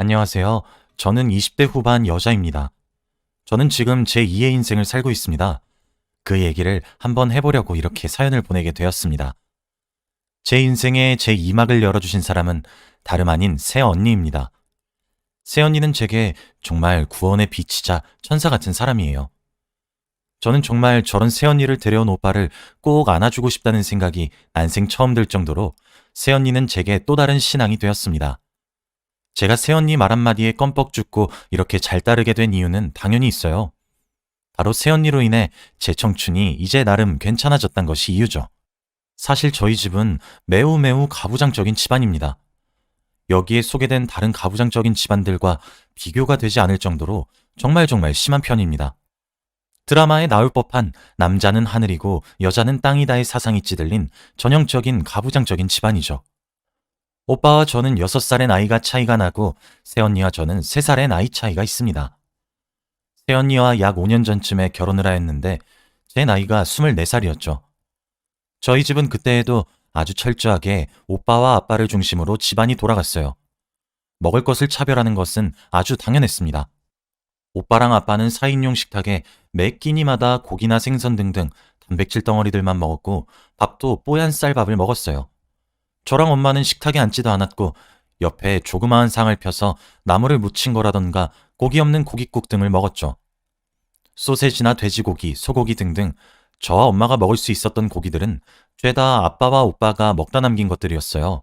안녕하세요. 저는 20대 후반 여자입니다. 저는 지금 제 2의 인생을 살고 있습니다. 그 얘기를 한번 해보려고 이렇게 사연을 보내게 되었습니다. 제 인생의 제 2막을 열어주신 사람은 다름 아닌 새언니입니다. 새언니는 제게 정말 구원의 빛이자 천사 같은 사람이에요. 저는 정말 저런 새언니를 데려온 오빠를 꼭 안아주고 싶다는 생각이 난생 처음 들 정도로 새언니는 제게 또 다른 신앙이 되었습니다. 제가 새언니 말 한마디에 껌뻑 죽고 이렇게 잘 따르게 된 이유는 당연히 있어요. 바로 새언니로 인해 제 청춘이 이제 나름 괜찮아졌단 것이 이유죠. 사실 저희 집은 매우 매우 가부장적인 집안입니다. 여기에 소개된 다른 가부장적인 집안들과 비교가 되지 않을 정도로 정말 심한 편입니다. 드라마에 나올 법한 남자는 하늘이고 여자는 땅이다의 사상이 찌들린 전형적인 가부장적인 집안이죠. 오빠와 저는 6살의 나이가 차이가 나고 새언니와 저는 3살의 나이 차이가 있습니다. 새언니와 약 5년 전쯤에 결혼을 하였는데 제 나이가 24살이었죠. 저희 집은 그때에도 아주 철저하게 오빠와 아빠를 중심으로 집안이 돌아갔어요. 먹을 것을 차별하는 것은 아주 당연했습니다. 오빠랑 아빠는 4인용 식탁에 매 끼니마다 고기나 생선 등등 단백질 덩어리들만 먹었고 밥도 뽀얀 쌀밥을 먹었어요. 저랑 엄마는 식탁에 앉지도 않았고 옆에 조그마한 상을 펴서 나물을 무친 거라던가 고기 없는 고깃국 등을 먹었죠. 소세지나 돼지고기, 소고기 등등 저와 엄마가 먹을 수 있었던 고기들은 죄다 아빠와 오빠가 먹다 남긴 것들이었어요.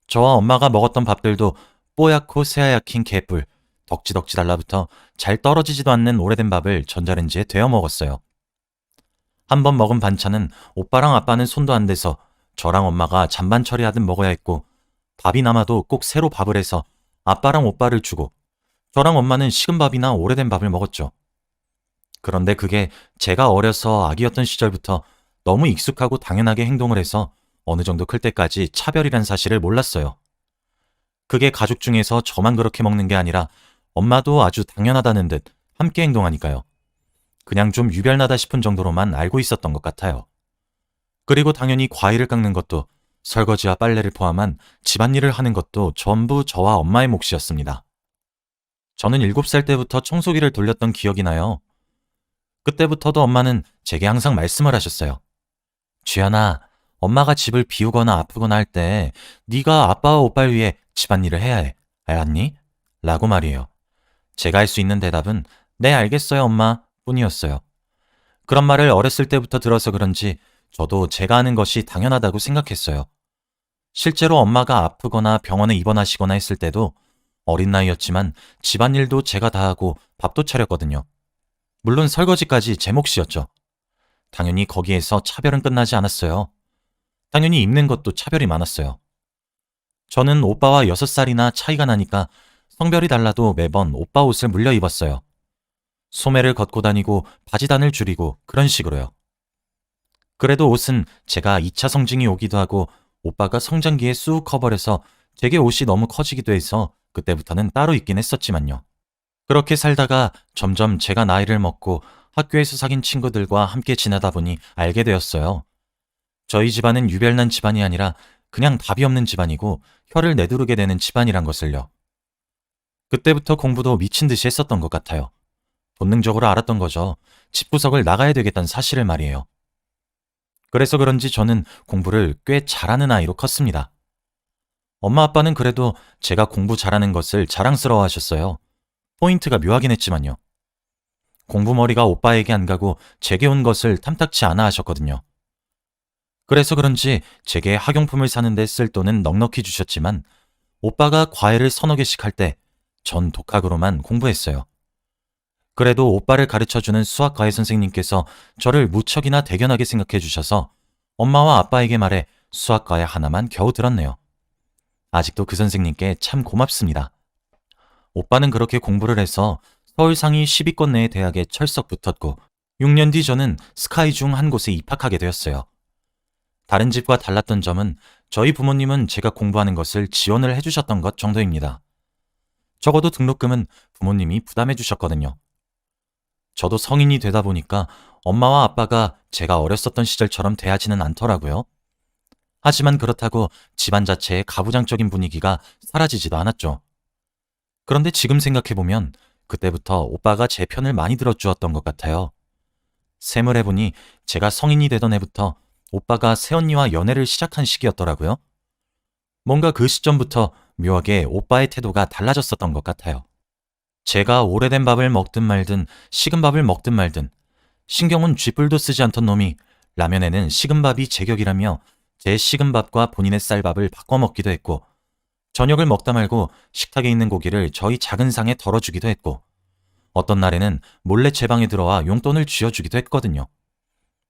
저와 엄마가 먹었던 밥들도 뽀얗고 새하얗긴 개뿔, 덕지덕지 달라붙어 잘 떨어지지도 않는 오래된 밥을 전자레인지에 데워 먹었어요. 한 번 먹은 반찬은 오빠랑 아빠는 손도 안 대서 저랑 엄마가 잔반 처리하듯 먹어야 했고 밥이 남아도 꼭 새로 밥을 해서 아빠랑 오빠를 주고 저랑 엄마는 식은 밥이나 오래된 밥을 먹었죠. 그런데 그게 제가 어려서 아기였던 시절부터 너무 익숙하고 당연하게 행동을 해서 어느 정도 클 때까지 차별이란 사실을 몰랐어요. 그게 가족 중에서 저만 그렇게 먹는 게 아니라 엄마도 아주 당연하다는 듯 함께 행동하니까요. 그냥 좀 유별나다 싶은 정도로만 알고 있었던 것 같아요. 그리고 당연히 과일을 깎는 것도 설거지와 빨래를 포함한 집안일을 하는 것도 전부 저와 엄마의 몫이었습니다. 저는 7살 때부터 청소기를 돌렸던 기억이 나요. 그때부터도 엄마는 제게 항상 말씀을 하셨어요. 주연아, 엄마가 집을 비우거나 아프거나 할 때 네가 아빠와 오빠를 위해 집안일을 해야 해. 알았니? 라고 말이에요. 제가 할 수 있는 대답은 네, 알겠어요, 엄마 뿐이었어요. 그런 말을 어렸을 때부터 들어서 그런지 저도 제가 하는 것이 당연하다고 생각했어요. 실제로 엄마가 아프거나 병원에 입원하시거나 했을 때도 어린 나이였지만 집안일도 제가 다 하고 밥도 차렸거든요. 물론 설거지까지 제 몫이었죠. 당연히 거기에서 차별은 끝나지 않았어요. 당연히 입는 것도 차별이 많았어요. 저는 오빠와 6살이나 차이가 나니까 성별이 달라도 매번 오빠 옷을 물려 입었어요. 소매를 걷고 다니고 바지단을 줄이고 그런 식으로요. 그래도 옷은 제가 2차 성징이 오기도 하고 오빠가 성장기에 쑥 커버려서 제게 옷이 너무 커지기도 해서 그때부터는 따로 입긴 했었지만요. 그렇게 살다가 점점 제가 나이를 먹고 학교에서 사귄 친구들과 함께 지내다 보니 알게 되었어요. 저희 집안은 유별난 집안이 아니라 그냥 답이 없는 집안이고 혀를 내두르게 되는 집안이란 것을요. 그때부터 공부도 미친 듯이 했었던 것 같아요. 본능적으로 알았던 거죠. 집구석을 나가야 되겠다는 사실을 말이에요. 그래서 그런지 저는 공부를 꽤 잘하는 아이로 컸습니다. 엄마 아빠는 그래도 제가 공부 잘하는 것을 자랑스러워 하셨어요. 포인트가 묘하긴 했지만요. 공부머리가 오빠에게 안 가고 제게 온 것을 탐탁치 않아 하셨거든요. 그래서 그런지 제게 학용품을 사는데 쓸 돈은 넉넉히 주셨지만 오빠가 과외를 서너 개씩 할 때 전 독학으로만 공부했어요. 그래도 오빠를 가르쳐주는 수학과외 선생님께서 저를 무척이나 대견하게 생각해 주셔서 엄마와 아빠에게 말해 수학과외 하나만 겨우 들었네요. 아직도 그 선생님께 참 고맙습니다. 오빠는 그렇게 공부를 해서 서울 상위 10위권 내의 대학에 철석 붙었고 6년 뒤 저는 스카이 중 한 곳에 입학하게 되었어요. 다른 집과 달랐던 점은 저희 부모님은 제가 공부하는 것을 지원을 해주셨던 것 정도입니다. 적어도 등록금은 부모님이 부담해 주셨거든요. 저도 성인이 되다 보니까 엄마와 아빠가 제가 어렸었던 시절처럼 대하지는 않더라고요. 하지만 그렇다고 집안 자체의 가부장적인 분위기가 사라지지도 않았죠. 그런데 지금 생각해보면 그때부터 오빠가 제 편을 많이 들어주었던 것 같아요. 셈을 해보니 제가 성인이 되던 해부터 오빠가 새언니와 연애를 시작한 시기였더라고요. 뭔가 그 시점부터 묘하게 오빠의 태도가 달라졌었던 것 같아요. 제가 오래된 밥을 먹든 말든 식은 밥을 먹든 말든 신경은 쥐뿔도 쓰지 않던 놈이 라면에는 식은 밥이 제격이라며 제 식은 밥과 본인의 쌀밥을 바꿔 먹기도 했고 저녁을 먹다 말고 식탁에 있는 고기를 저희 작은 상에 덜어주기도 했고 어떤 날에는 몰래 제 방에 들어와 용돈을 쥐어주기도 했거든요.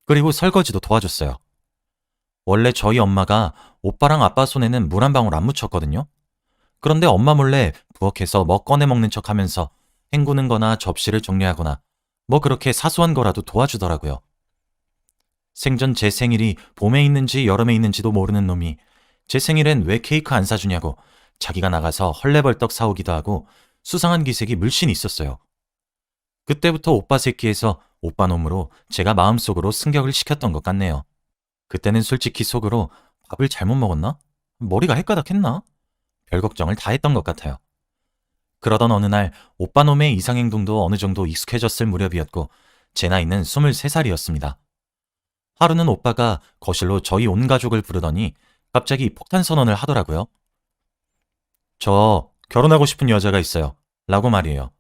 그리고 설거지도 도와줬어요. 원래 저희 엄마가 오빠랑 아빠 손에는 물 한 방울 안 묻혔거든요. 그런데 엄마 몰래 부엌에서 뭐 꺼내 먹는 척 하면서 헹구는 거나 접시를 정리하거나 뭐 그렇게 사소한 거라도 도와주더라고요. 생전 제 생일이 봄에 있는지 여름에 있는지도 모르는 놈이 제 생일엔 왜 케이크 안 사주냐고 자기가 나가서 헐레벌떡 사오기도 하고 수상한 기색이 물씬 있었어요. 그때부터 오빠 새끼에서 오빠 놈으로 제가 마음속으로 승격을 시켰던 것 같네요. 그때는 솔직히 속으로 밥을 잘못 먹었나? 머리가 헷가닥했나? 별 걱정을 다 했던 것 같아요. 그러던 어느 날 오빠 놈의 이상행동도 어느 정도 익숙해졌을 무렵이었고 제 나이는 23살이었습니다. 하루는 오빠가 거실로 저희 온 가족을 부르더니 갑자기 폭탄 선언을 하더라고요. 저 결혼하고 싶은 여자가 있어요. 라고 말이에요.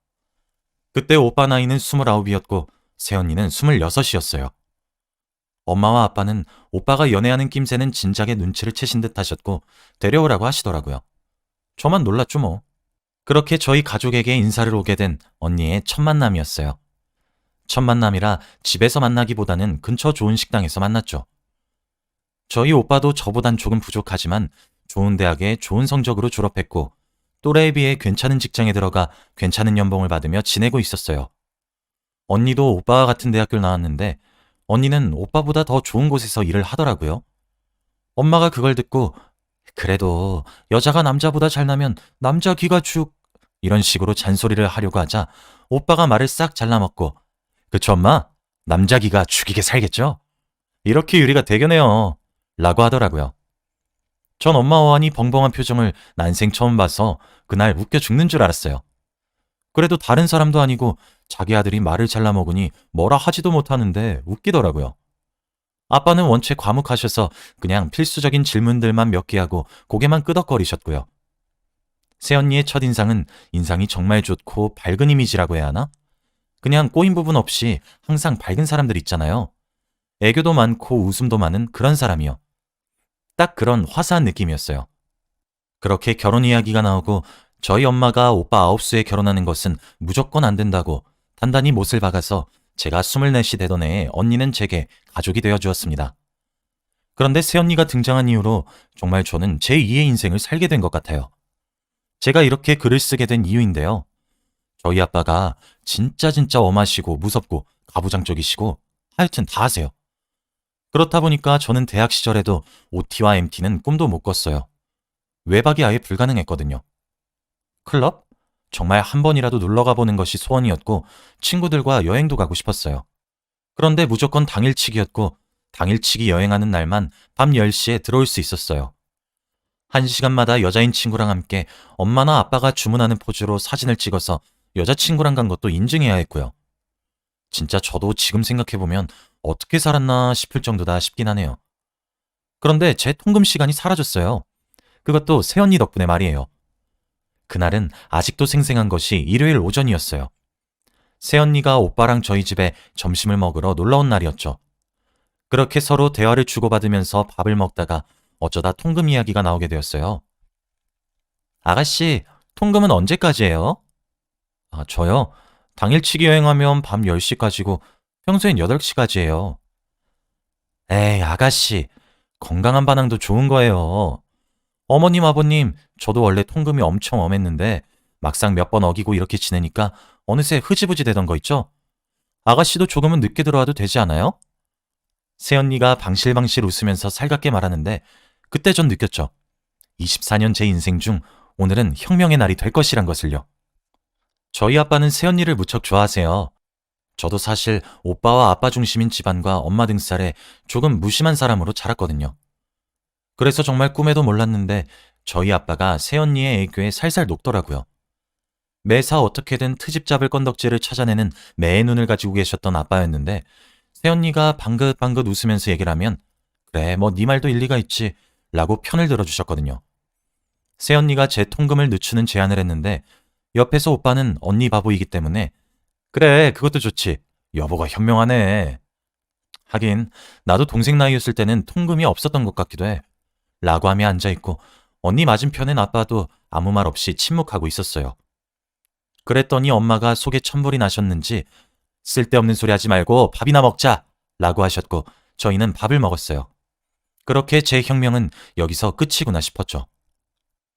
그때 오빠 나이는 29이었고 새언니는 26이었어요. 엄마와 아빠는 오빠가 연애하는 낌새는 진작에 눈치를 채신 듯 하셨고 데려오라고 하시더라고요. 저만 놀랐죠 뭐. 그렇게 저희 가족에게 인사를 오게 된 언니의 첫 만남이었어요. 첫 만남이라 집에서 만나기보다는 근처 좋은 식당에서 만났죠. 저희 오빠도 저보단 조금 부족하지만 좋은 대학에 좋은 성적으로 졸업했고 또래에 비해 괜찮은 직장에 들어가 괜찮은 연봉을 받으며 지내고 있었어요. 언니도 오빠와 같은 대학교를 나왔는데 언니는 오빠보다 더 좋은 곳에서 일을 하더라고요. 엄마가 그걸 듣고 그래도 여자가 남자보다 잘나면 남자 귀가 죽 이런 식으로 잔소리를 하려고 하자 오빠가 말을 싹 잘라먹고 그쵸 엄마? 남자 귀가 죽이게 살겠죠? 이렇게 유리가 대견해요. 라고 하더라고요. 전 엄마 어안이 벙벙한 표정을 난생 처음 봐서 그날 웃겨 죽는 줄 알았어요. 그래도 다른 사람도 아니고 자기 아들이 말을 잘라먹으니 뭐라 하지도 못하는데 웃기더라고요. 아빠는 원체 과묵하셔서 그냥 필수적인 질문들만 몇 개 하고 고개만 끄덕거리셨고요. 새언니의 첫인상은 인상이 정말 좋고 밝은 이미지라고 해야 하나? 그냥 꼬인 부분 없이 항상 밝은 사람들 있잖아요. 애교도 많고 웃음도 많은 그런 사람이요. 딱 그런 화사한 느낌이었어요. 그렇게 결혼 이야기가 나오고 저희 엄마가 오빠 아홉수에 결혼하는 것은 무조건 안 된다고 단단히 못을 박아서 제가 24이 되던 해에 언니는 제게 가족이 되어 주었습니다. 그런데 새언니가 등장한 이후로 정말 저는 제2의 인생을 살게 된 것 같아요. 제가 이렇게 글을 쓰게 된 이유인데요. 저희 아빠가 진짜 엄하시고 무섭고 가부장적이시고 하여튼 다 하세요. 그렇다 보니까 저는 대학 시절에도 OT와 MT는 꿈도 못 꿨어요. 외박이 아예 불가능했거든요. 클럽? 정말 한 번이라도 놀러가 보는 것이 소원이었고 친구들과 여행도 가고 싶었어요. 그런데 무조건 당일치기였고 당일치기 여행하는 날만 밤 10시에 들어올 수 있었어요. 1시간마다 여자인 친구랑 함께 엄마나 아빠가 주문하는 포즈로 사진을 찍어서 여자친구랑 간 것도 인증해야 했고요. 진짜 저도 지금 생각해보면 어떻게 살았나 싶을 정도다 싶긴 하네요. 그런데 제 통금 시간이 사라졌어요. 그것도 새언니 덕분에 말이에요. 그날은 아직도 생생한 것이 일요일 오전이었어요. 새언니가 오빠랑 저희 집에 점심을 먹으러 놀러온 날이었죠. 그렇게 서로 대화를 주고받으면서 밥을 먹다가 어쩌다 통금 이야기가 나오게 되었어요. 아가씨, 통금은 언제까지예요? 아, 저요? 당일치기 여행하면 밤 10시까지고 평소엔 8시까지예요. 에이, 아가씨, 건강한 반항도 좋은 거예요. 어머님, 아버님, 저도 원래 통금이 엄청 엄했는데 막상 몇 번 어기고 이렇게 지내니까 어느새 흐지부지 되던 거 있죠? 아가씨도 조금은 늦게 들어와도 되지 않아요? 새언니가 방실방실 웃으면서 살갑게 말하는데 그때 전 느꼈죠. 24년 제 인생 중 오늘은 혁명의 날이 될 것이란 것을요. 저희 아빠는 새언니를 무척 좋아하세요. 저도 사실 오빠와 아빠 중심인 집안과 엄마 등살에 조금 무심한 사람으로 자랐거든요. 그래서 정말 꿈에도 몰랐는데 저희 아빠가 새언니의 애교에 살살 녹더라고요. 매사 어떻게든 트집 잡을 건덕지를 찾아내는 매의 눈을 가지고 계셨던 아빠였는데 새언니가 방긋방긋 웃으면서 얘기를 하면 그래 뭐 네 말도 일리가 있지 라고 편을 들어주셨거든요. 새언니가 제 통금을 늦추는 제안을 했는데 옆에서 오빠는 언니 바보이기 때문에 그래 그것도 좋지 여보가 현명하네 하긴 나도 동생 나이였을 때는 통금이 없었던 것 같기도 해 라고 하며 앉아있고 언니 맞은편엔 아빠도 아무 말 없이 침묵하고 있었어요. 그랬더니 엄마가 속에 천불이 나셨는지 쓸데없는 소리 하지 말고 밥이나 먹자 라고 하셨고 저희는 밥을 먹었어요. 그렇게 제 혁명은 여기서 끝이구나 싶었죠.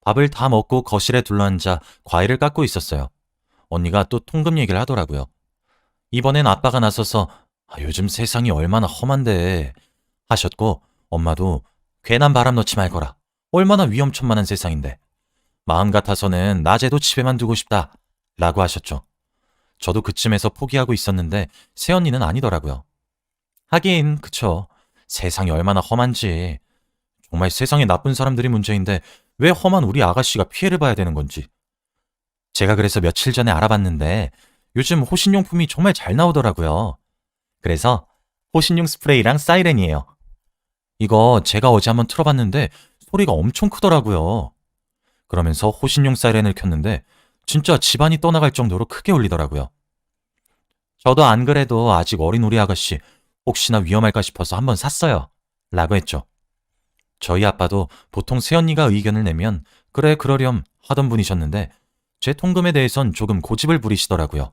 밥을 다 먹고 거실에 둘러앉아 과일을 깎고 있었어요. 언니가 또 통금 얘기를 하더라고요. 이번엔 아빠가 나서서 요즘 세상이 얼마나 험한데 하셨고 엄마도 괜한 바람 넣지 말거라. 얼마나 위험천만한 세상인데. 마음 같아서는 낮에도 집에만 두고 싶다 라고 하셨죠. 저도 그쯤에서 포기하고 있었는데 새언니는 아니더라고요. 하긴 그쵸. 세상이 얼마나 험한지. 정말 세상에 나쁜 사람들이 문제인데 왜 험한 우리 아가씨가 피해를 봐야 되는 건지. 제가 그래서 며칠 전에 알아봤는데 요즘 호신용품이 정말 잘 나오더라고요. 그래서 호신용 스프레이랑 사이렌이에요. 이거 제가 어제 한번 틀어봤는데 소리가 엄청 크더라고요. 그러면서 호신용 사이렌을 켰는데 진짜 집안이 떠나갈 정도로 크게 울리더라고요. 저도 안 그래도 아직 어린 우리 아가씨 혹시나 위험할까 싶어서 한번 샀어요. 라고 했죠. 저희 아빠도 보통 새언니가 의견을 내면 그래 그러렴 하던 분이셨는데 제 통금에 대해선 조금 고집을 부리시더라고요.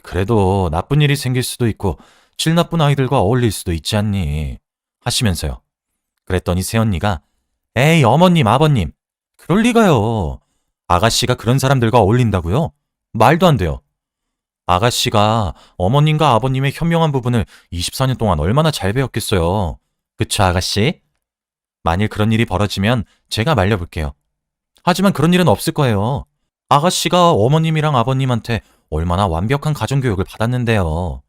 그래도 나쁜 일이 생길 수도 있고 질 나쁜 아이들과 어울릴 수도 있지 않니 하시면서요. 그랬더니 새언니가 에이 어머님 아버님 그럴 리가요. 아가씨가 그런 사람들과 어울린다고요? 말도 안 돼요. 아가씨가 어머님과 아버님의 현명한 부분을 24년 동안 얼마나 잘 배웠겠어요. 그쵸 아가씨? 만일 그런 일이 벌어지면 제가 말려볼게요. 하지만 그런 일은 없을 거예요. 아가씨가 어머님이랑 아버님한테 얼마나 완벽한 가정교육을 받았는데요.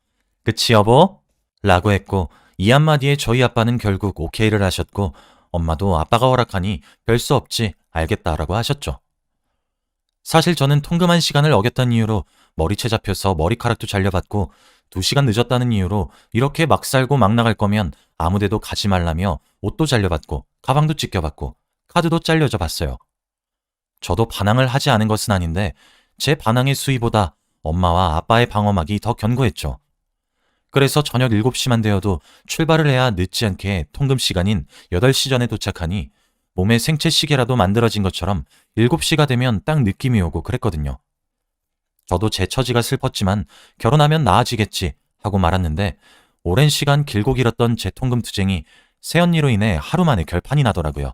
그치 여보? 라고 했고 이 한마디에 저희 아빠는 결국 오케이를 하셨고 엄마도 아빠가 허락하니 별 수 없지 알겠다라고 하셨죠. 사실 저는 통금한 시간을 어겼다는 이유로 머리채 잡혀서 머리카락도 잘려받고 2시간 늦었다는 이유로 이렇게 막 살고 막 나갈 거면 아무데도 가지 말라며 옷도 잘려받고 가방도 찢겨받고 카드도 잘려져 봤어요. 저도 반항을 하지 않은 것은 아닌데 제 반항의 수위보다 엄마와 아빠의 방어막이 더 견고했죠. 그래서 저녁 7시만 되어도 출발을 해야 늦지 않게 통금 시간인 8시 전에 도착하니 몸에 생체 시계라도 만들어진 것처럼 7시가 되면 딱 느낌이 오고 그랬거든요. 저도 제 처지가 슬펐지만 결혼하면 나아지겠지 하고 말았는데 오랜 시간 길고 길었던 제 통금 투쟁이 새언니로 인해 하루 만에 결판이 나더라고요.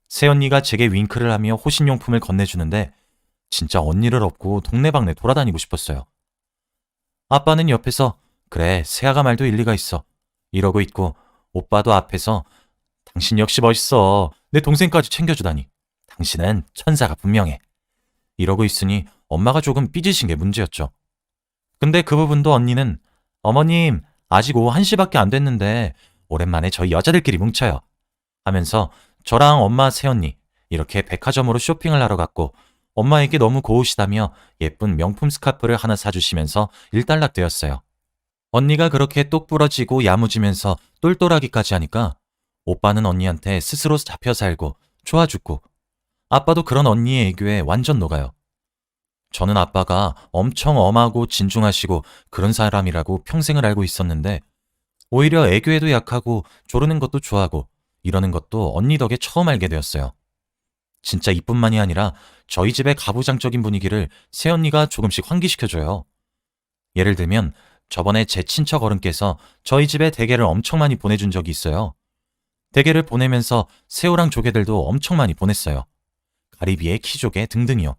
새언니가 제게 윙크를 하며 호신용품을 건네주는데 진짜 언니를 업고 동네방네 돌아다니고 싶었어요. 아빠는 옆에서 그래 새아가 말도 일리가 있어 이러고 있고 오빠도 앞에서 당신 역시 멋있어 내 동생까지 챙겨주다니 당신은 천사가 분명해 이러고 있으니 엄마가 조금 삐지신 게 문제였죠. 근데 그 부분도 언니는 어머님 아직 오후 1시밖에 안 됐는데 오랜만에 저희 여자들끼리 뭉쳐요 하면서 저랑 엄마 새언니 이렇게 백화점으로 쇼핑을 하러 갔고 엄마에게 너무 고우시다며 예쁜 명품 스카프를 하나 사주시면서 일단락되었어요. 언니가 그렇게 똑 부러지고 야무지면서 똘똘하기까지 하니까 오빠는 언니한테 스스로 잡혀 살고 좋아 죽고 아빠도 그런 언니의 애교에 완전 녹아요. 저는 아빠가 엄청 엄하고 진중하시고 그런 사람이라고 평생을 알고 있었는데 오히려 애교에도 약하고 조르는 것도 좋아하고 이러는 것도 언니 덕에 처음 알게 되었어요. 진짜 이뿐만이 아니라 저희 집의 가부장적인 분위기를 새언니가 조금씩 환기시켜줘요. 예를 들면 저번에 제 친척 어른께서 저희 집에 대게를 엄청 많이 보내준 적이 있어요. 대게를 보내면서 새우랑 조개들도 엄청 많이 보냈어요. 가리비에 키조개 등등이요.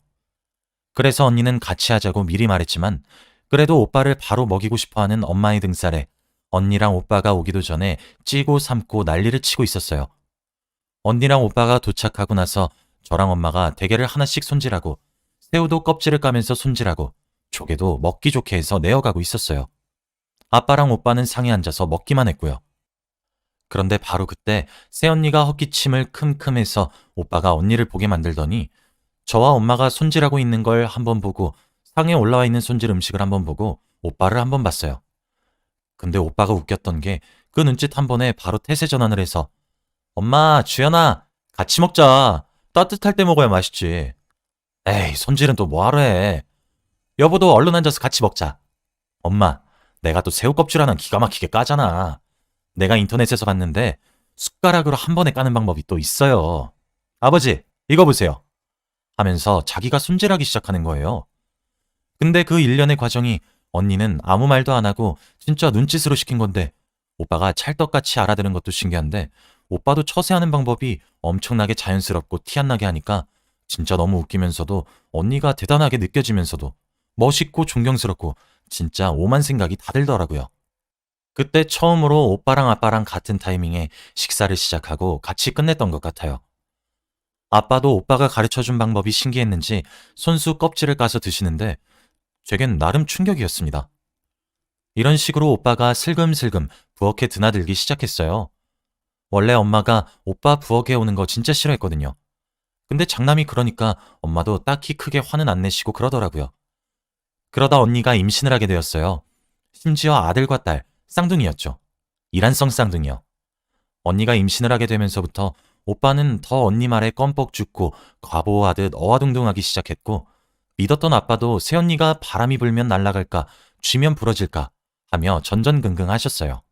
그래서 언니는 같이 하자고 미리 말했지만 그래도 오빠를 바로 먹이고 싶어하는 엄마의 등살에 언니랑 오빠가 오기도 전에 찌고 삶고 난리를 치고 있었어요. 언니랑 오빠가 도착하고 나서 저랑 엄마가 대게를 하나씩 손질하고 새우도 껍질을 까면서 손질하고 조개도 먹기 좋게 해서 내어가고 있었어요. 아빠랑 오빠는 상에 앉아서 먹기만 했고요. 그런데 바로 그때 새언니가 헛기침을 큼큼해서 오빠가 언니를 보게 만들더니 저와 엄마가 손질하고 있는 걸 한번 보고 상에 올라와 있는 손질 음식을 한번 보고 오빠를 한번 봤어요. 근데 오빠가 웃겼던 게 그 눈짓 한 번에 바로 태세 전환을 해서 엄마, 주연아, 같이 먹자. 따뜻할 때 먹어야 맛있지. 에이, 손질은 또 뭐하러 해. 여보도 얼른 앉아서 같이 먹자. 엄마, 내가 또 새우 껍질 하나 기가 막히게 까잖아. 내가 인터넷에서 봤는데 숟가락으로 한 번에 까는 방법이 또 있어요. 아버지, 이거 보세요. 하면서 자기가 손질하기 시작하는 거예요. 근데 그 일련의 과정이 언니는 아무 말도 안 하고 진짜 눈짓으로 시킨 건데 오빠가 찰떡같이 알아들은 것도 신기한데 오빠도 처세하는 방법이 엄청나게 자연스럽고 티 안 나게 하니까 진짜 너무 웃기면서도 언니가 대단하게 느껴지면서도 멋있고 존경스럽고 진짜 오만 생각이 다 들더라고요. 그때 처음으로 오빠랑 아빠랑 같은 타이밍에 식사를 시작하고 같이 끝냈던 것 같아요. 아빠도 오빠가 가르쳐준 방법이 신기했는지 손수 껍질을 까서 드시는데 제겐 나름 충격이었습니다. 이런 식으로 오빠가 슬금슬금 부엌에 드나들기 시작했어요. 원래 엄마가 오빠 부엌에 오는 거 진짜 싫어했거든요. 근데 장남이 그러니까 엄마도 딱히 크게 화는 안 내시고 그러더라고요. 그러다 언니가 임신을 하게 되었어요. 심지어 아들과 딸, 쌍둥이였죠. 이란성 쌍둥이요. 언니가 임신을 하게 되면서부터 오빠는 더 언니 말에 껌뻑 죽고 과보하듯 어와둥둥하기 시작했고 믿었던 아빠도 새언니가 바람이 불면 날아갈까 쥐면 부러질까 하며 전전긍긍 하셨어요.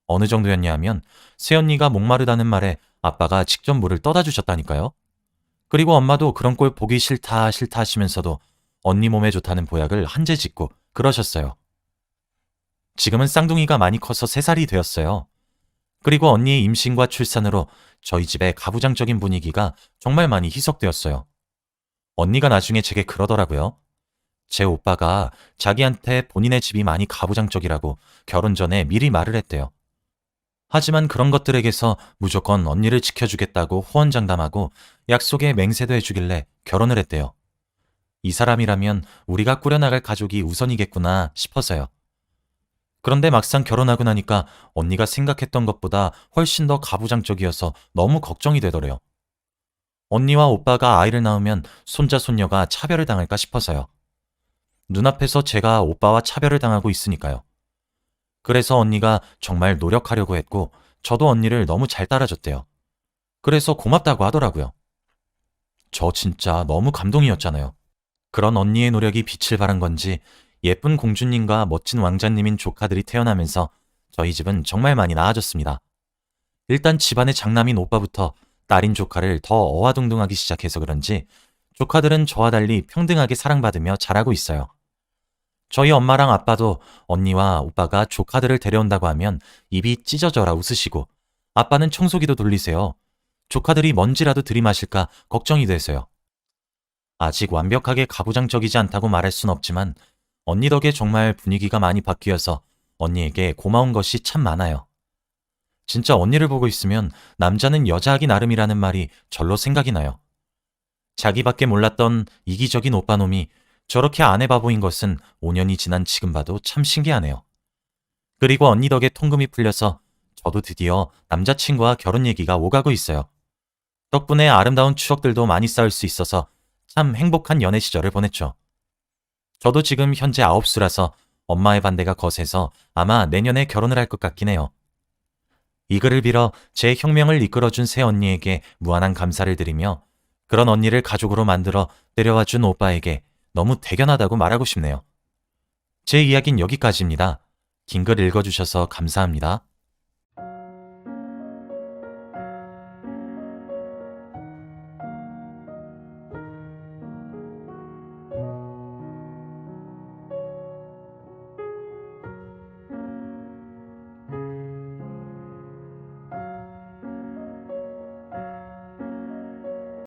어느 정도였냐 하면 새언니가 목마르다는 말에 아빠가 직접 물을 떠다 주셨다니까요. 그리고 엄마도 그런 꼴 보기 싫다 싫다 하시면서도 언니 몸에 좋다는 보약을 한 재 짓고 그러셨어요. 지금은 쌍둥이가 많이 커서 3살이 되었어요. 그리고 언니의 임신과 출산으로 저희 집의 가부장적인 분위기가 정말 많이 희석되었어요. 언니가 나중에 제게 그러더라고요. 제 오빠가 자기한테 본인의 집이 많이 가부장적이라고 결혼 전에 미리 말을 했대요. 하지만 그런 것들에게서 무조건 언니를 지켜주겠다고 호언장담하고 약속에 맹세도 해주길래 결혼을 했대요. 이 사람이라면 우리가 꾸려나갈 가족이 우선이겠구나 싶어서요. 그런데 막상 결혼하고 나니까 언니가 생각했던 것보다 훨씬 더 가부장적이어서 너무 걱정이 되더래요. 언니와 오빠가 아이를 낳으면 손자, 손녀가 차별을 당할까 싶어서요. 눈앞에서 제가 오빠와 차별을 당하고 있으니까요. 그래서 언니가 정말 노력하려고 했고 저도 언니를 너무 잘 따라줬대요. 그래서 고맙다고 하더라고요. 저 진짜 너무 감동이었잖아요. 그런 언니의 노력이 빛을 발한 건지 예쁜 공주님과 멋진 왕자님인 조카들이 태어나면서 저희 집은 정말 많이 나아졌습니다. 일단 집안의 장남인 오빠부터 딸인 조카를 더 어와둥둥하기 시작해서 그런지 조카들은 저와 달리 평등하게 사랑받으며 자라고 있어요. 저희 엄마랑 아빠도 언니와 오빠가 조카들을 데려온다고 하면 입이 찢어져라 웃으시고 아빠는 청소기도 돌리세요. 조카들이 먼지라도 들이마실까 걱정이 돼서요. 아직 완벽하게 가부장적이지 않다고 말할 순 없지만 언니 덕에 정말 분위기가 많이 바뀌어서 언니에게 고마운 것이 참 많아요. 진짜 언니를 보고 있으면 남자는 여자하기 나름이라는 말이 절로 생각이 나요. 자기밖에 몰랐던 이기적인 오빠놈이 저렇게 아내 바보인 것은 5년이 지난 지금 봐도 참 신기하네요. 그리고 언니 덕에 통금이 풀려서 저도 드디어 남자친구와 결혼 얘기가 오가고 있어요. 덕분에 아름다운 추억들도 많이 쌓을 수 있어서 참 행복한 연애 시절을 보냈죠. 저도 지금 현재 9수라서 엄마의 반대가 거세서 아마 내년에 결혼을 할 것 같긴 해요. 이 글을 빌어 제 혁명을 이끌어준 새 언니에게 무한한 감사를 드리며 그런 언니를 가족으로 만들어 데려와준 오빠에게 너무 대견하다고 말하고 싶네요. 제 이야기는 여기까지입니다. 긴 글 읽어주셔서 감사합니다.